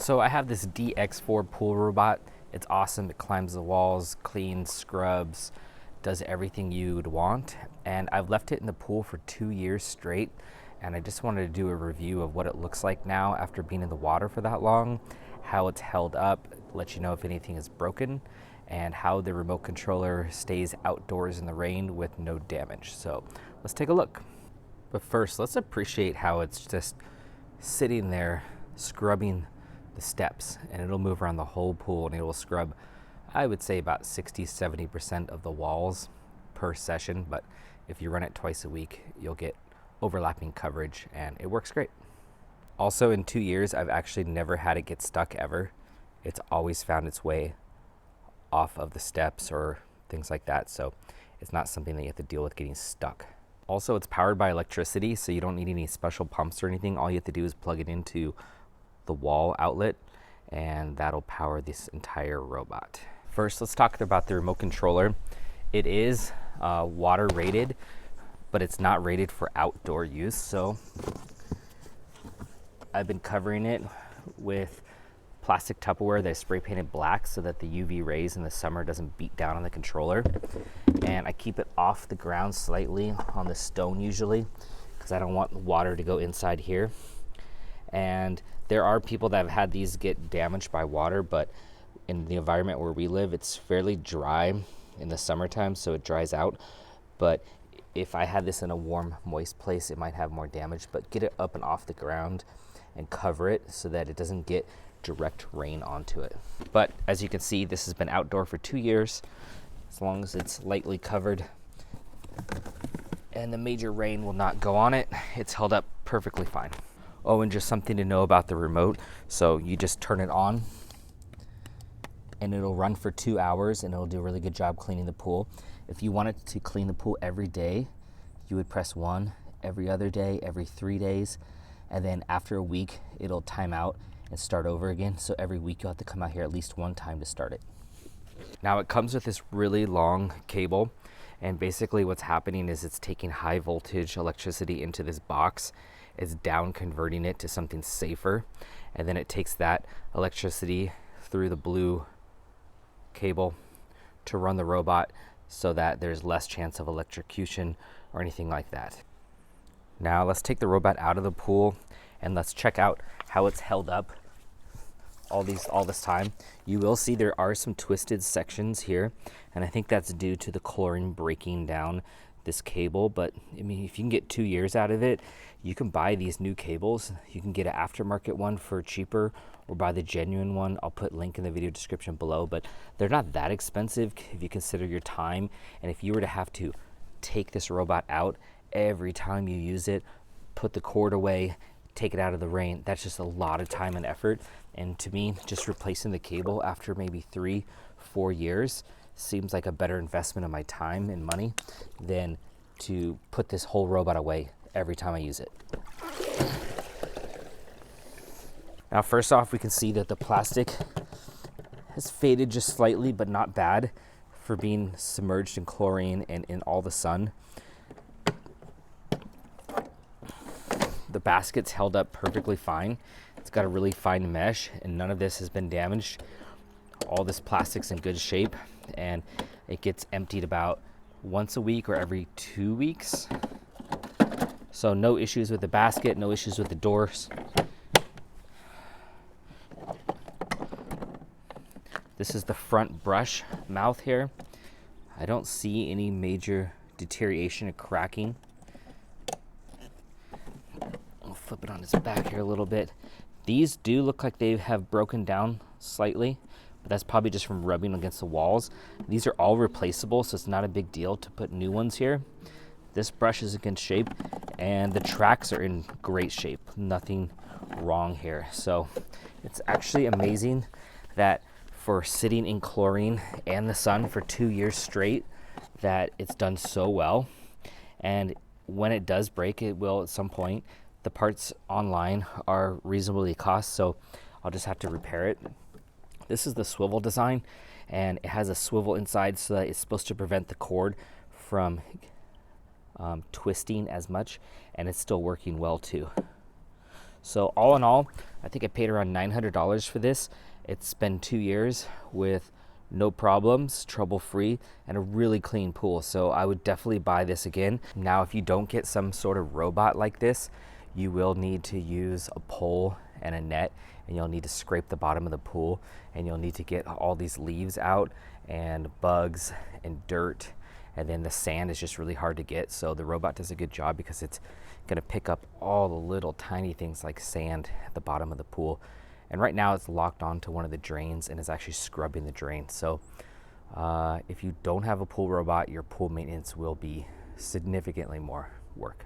So I have this DX4 pool robot. It's awesome. It climbs the walls, cleans, scrubs, does everything you'd want. And I've left it in the pool for 2 years straight. And I just wanted to do a review of what it looks like now after being in the water for that long, how it's held up, let you know if anything is broken, and how the remote controller stays outdoors in the rain with no damage. So let's take a look. But first, let's appreciate how it's just sitting there scrubbing the steps, and it'll move around the whole pool and it will scrub, I would say, about 60-70% of the walls per session. But if you run it twice a week, you'll get overlapping coverage and it works great. Also, in 2 years, I've actually never had it get stuck ever. It's always found its way off of the steps or things like that. So it's not something that you have to deal with getting stuck. Also, it's powered by electricity, so you don't need any special pumps or anything. All you have to do is plug it into the wall outlet and that'll power this entire robot. First, let's talk about the remote controller. It is water rated, but it's not rated for outdoor use. So I've been covering it with plastic Tupperware that I spray painted black so that the UV rays in the summer doesn't beat down on the controller. And I keep it off the ground slightly on the stone usually, because I don't want the water to go inside here. And there are people that have had these get damaged by water, but in the environment where we live, it's fairly dry in the summertime, so it dries out. But if I had this in a warm, moist place, it might have more damage. But get it up and off the ground and cover it so that it doesn't get direct rain onto it. But as you can see, this has been outdoor for 2 years. As long as it's lightly covered and the major rain will not go on it, it's held up perfectly fine. Oh, and just something to know about the remote. So you just turn it on and it'll run for 2 hours and it'll do a really good job cleaning the pool. If you wanted to clean the pool every day, you would press 1, every other day, every 3 days. And then after a week, it'll time out and start over again. So every week you'll have to come out here at least one time to start it. Now it comes with this really long cable, and basically what's happening is it's taking high voltage electricity into this box. It's down converting it to something safer, and then it takes that electricity through the blue cable to run the robot so that there's less chance of electrocution or anything like that. Now let's take the robot out of the pool and let's check out how it's held up all this time. You will see there are some twisted sections here, and I think that's due to the chlorine breaking down this cable. But I mean, if you can get 2 years out of it, you can buy these new cables. You can get an aftermarket one for cheaper or buy the genuine one. I'll put a link in the video description below, but they're not that expensive if you consider your time. And if you were to have to take this robot out every time you use it, put the cord away, take it out of the rain, that's just a lot of time and effort. And to me, just replacing the cable after maybe 3-4 years seems like a better investment of my time and money than to put this whole robot away every time I use it. Now, first off, we can see that the plastic has faded just slightly, but not bad for being submerged in chlorine and in all the sun. The basket's held up perfectly fine. It's got a really fine mesh and none of this has been damaged. All this plastic's in good shape, and it gets emptied about once a week or every 2 weeks. So no issues with the basket, no issues with the doors. This is the front brush mouth here. I don't see any major deterioration or cracking. I'll flip it on its back here a little bit. These do look like they have broken down slightly, but that's probably just from rubbing against the walls. These are all replaceable, so it's not a big deal to put new ones here. This brush is in good shape, and the tracks are in great shape. Nothing wrong here. So it's actually amazing that for sitting in chlorine and the sun for 2 years straight, that it's done so well. And when it does break, it will at some point. The parts online are reasonably cost, so I'll just have to repair it. This is the swivel design, and it has a swivel inside so that it's supposed to prevent the cord from twisting as much, and it's still working well too. So all in all, I think I paid around $900 for this. It's been 2 years with no problems, trouble-free, and a really clean pool. So I would definitely buy this again. Now, if you don't get some sort of robot like this, you will need to use a pole and a net, and you'll need to scrape the bottom of the pool, and you'll need to get all these leaves out and bugs and dirt, and then the sand is just really hard to get. So the robot does a good job because it's gonna pick up all the little tiny things like sand at the bottom of the pool. And right now it's locked onto one of the drains and is actually scrubbing the drain. So if you don't have a pool robot, your pool maintenance will be significantly more work.